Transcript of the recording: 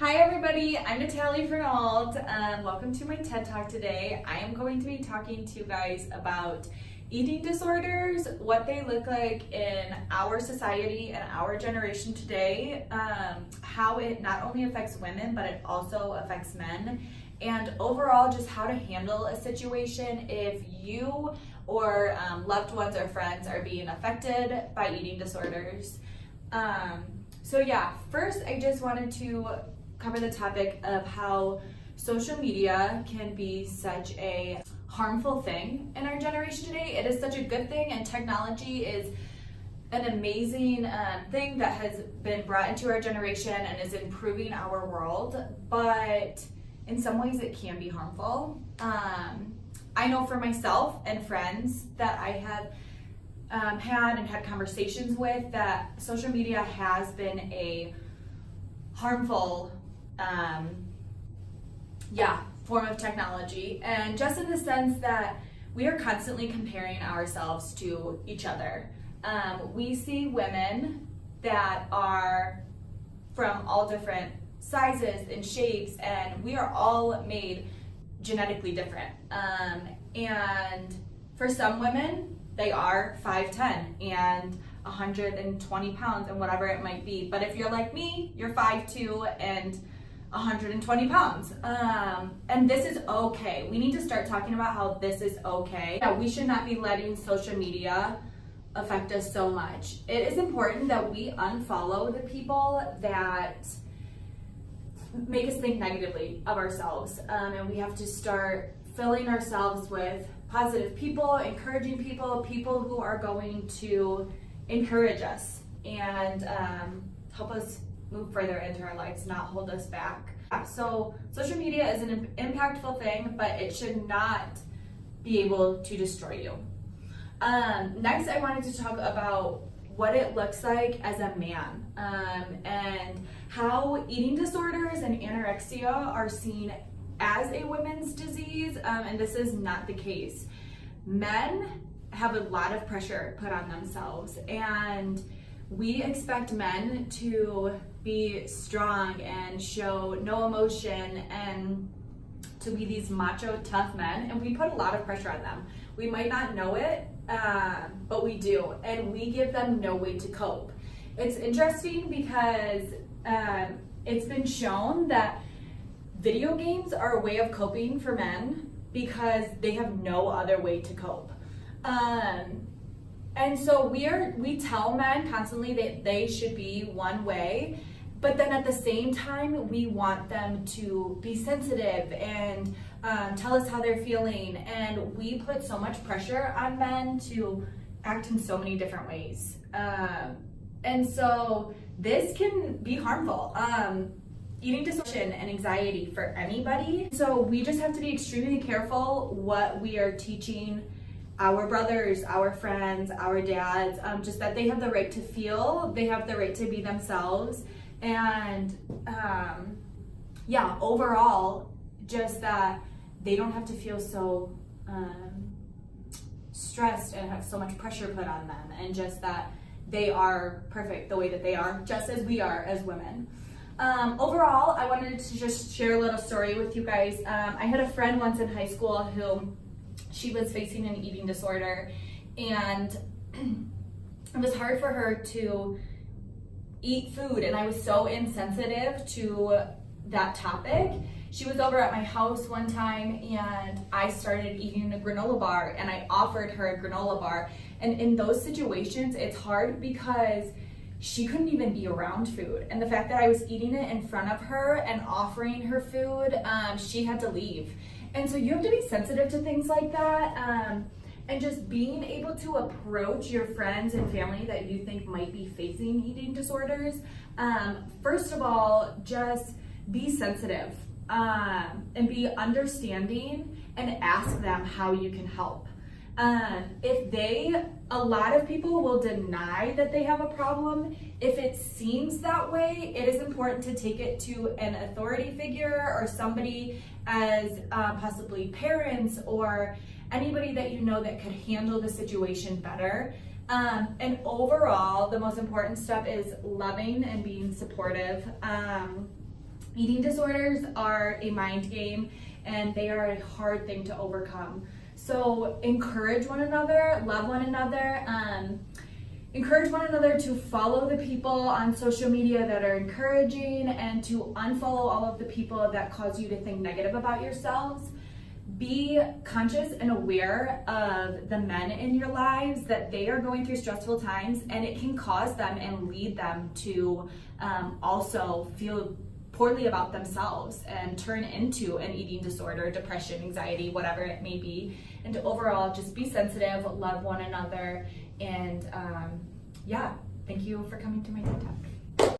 Hi everybody, I'm Natalie Fernald. Welcome to my TED Talk today. I am going to be talking to you guys about eating disorders, what they look like in our society and our generation today, how it not only affects women, but it also affects men, and overall just how to handle a situation if you or loved ones or friends are being affected by eating disorders. First I just wanted to cover the topic of how social media can be such a harmful thing in our generation today. It is such a good thing, and technology is an amazing thing that has been brought into our generation and is improving our world, but in some ways it can be harmful. I know for myself and friends that I have had conversations with that social media has been a harmful form of technology, and just in the sense that we are constantly comparing ourselves to each other. We see women that are from all different sizes and shapes, and we are all made genetically different. And for some women, they are 5'10" and 120 pounds and whatever it might be. But if you're like me, you're 5'2" and 120 pounds. And this is okay. We need to start talking about how this is okay. That we should not be letting social media affect us so much. It is important that we unfollow the people that make us think negatively of ourselves. And we have to start filling ourselves with positive people, encouraging people, people who are going to encourage us and help us move further into our lives, not hold us back. So social media is an impactful thing, but it should not be able to destroy you. Next, I wanted to talk about what it looks like as a man, and how eating disorders and anorexia are seen as a women's disease, and this is not the case. Men have a lot of pressure put on themselves, and we expect men to be strong and show no emotion and to be these macho, tough men, and we put a lot of pressure on them. We might not know it, but we do, and we give them no way to cope. It's interesting because it's been shown that video games are a way of coping for men because they have no other way to cope. And so we tell men constantly that they should be one way, but then at the same time, we want them to be sensitive and tell us how they're feeling. And we put so much pressure on men to act in so many different ways. And so this can be harmful. Eating disorder and anxiety for anybody. So we just have to be extremely careful what we are teaching our brothers, our friends, our dads, just that they have the right to feel, they have the right to be themselves, and overall, just that they don't have to feel so stressed and have so much pressure put on them, and just that they are perfect the way that they are, just as we are as women. Overall, I wanted to just share a little story with you guys. I had a friend once in high school who she was facing an eating disorder, and it was hard for her to eat food, and I was so insensitive to that topic. She was over at my house one time, and I started eating a granola bar, and I offered her a granola bar. And in those situations, it's hard because she couldn't even be around food. And the fact that I was eating it in front of her and offering her food, she had to leave. And so you have to be sensitive to things like that, and just being able to approach your friends and family that you think might be facing eating disorders. First of all, just be sensitive and be understanding and ask them how you can help. A lot of people will deny that they have a problem. If it seems that way, it is important to take it to an authority figure or somebody as possibly parents or anybody that you know that could handle the situation better. And overall, the most important step is loving and being supportive. Eating disorders are a mind game, and they are a hard thing to overcome. So encourage one another, love one another, encourage one another to follow the people on social media that are encouraging, and to unfollow all of the people that cause you to think negative about yourselves. Be conscious and aware of the men in your lives, that they are going through stressful times, and it can cause them and lead them to also feel poorly about themselves and turn into an eating disorder, depression, anxiety, whatever it may be. And to overall just be sensitive, love one another, and yeah, thank you for coming to my TED Talk.